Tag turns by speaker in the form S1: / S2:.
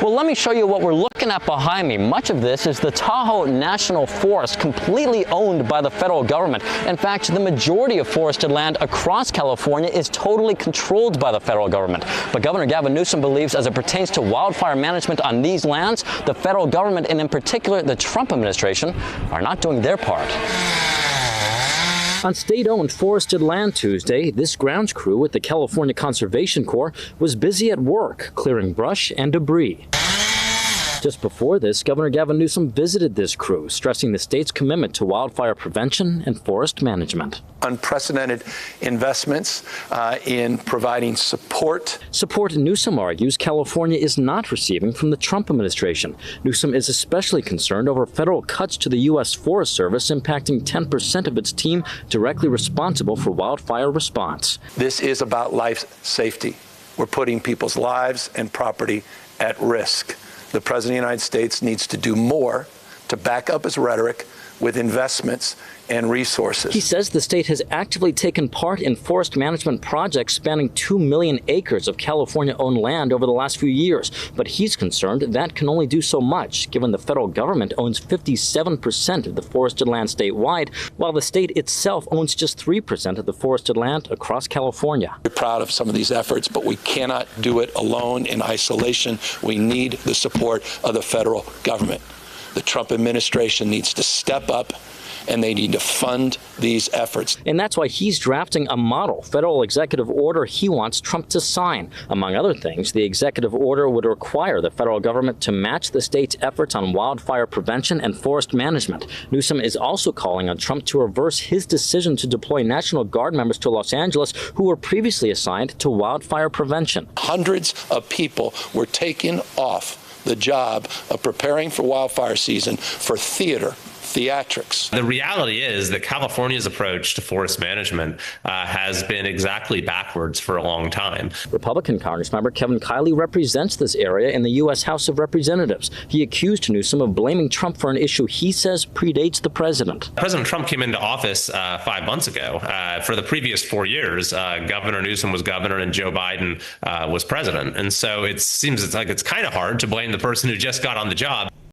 S1: Well, let me show you what we're looking at behind me. Much of this is the Tahoe National Forest, completely owned by the federal government. In fact, the majority of forested land across California is totally controlled by the federal government. But Governor Gavin Newsom believes as it pertains to wildfire management on these lands, the federal government, and in particular the Trump administration, are not doing their part. On state-owned forested land Tuesday, this grounds crew with the California Conservation Corps was busy at work, clearing brush and debris. Just before this, Governor Gavin Newsom visited this crew, stressing the state's commitment to wildfire prevention and forest management.
S2: Unprecedented investments in providing support.
S1: Support Newsom argues California is not receiving from the Trump administration. Newsom is especially concerned over federal cuts to the U.S. Forest Service, impacting 10% of its team directly responsible for wildfire response.
S2: This is about life safety. We're putting people's lives and property at risk. The President of the United States needs to do more to back up his rhetoric with investments and resources.
S1: He says the state has actively taken part in forest management projects spanning 2 million acres of California-owned land over the last few years. But he's concerned that can only do so much, given the federal government owns 57% of the forested land statewide, while the state itself owns just 3% of the forested land across California.
S2: We're proud of some of these efforts, but we cannot do it alone in isolation. We need the support of the federal government. The Trump administration needs to step up, and they need to fund these efforts.
S1: And that's why he's drafting a model federal executive order he wants Trump to sign. Among other things, the executive order would require the federal government to match the state's efforts on wildfire prevention and forest management. Newsom is also calling on Trump to reverse his decision to deploy National Guard members to Los Angeles who were previously assigned to wildfire prevention.
S2: Hundreds of people were taken off the job of preparing for wildfire season for theatrics.
S3: The reality is that California's approach to forest management has been exactly backwards for a long time.
S1: Republican Congressmember Kevin Kiley represents this area in the U.S. House of Representatives. He accused Newsom of blaming Trump for an issue he says predates the president.
S3: President Trump came into office 5 months ago. For the previous 4 years, Governor Newsom was governor and Joe Biden was president. And so it seems like it's kind of hard to blame the person who just got on the job.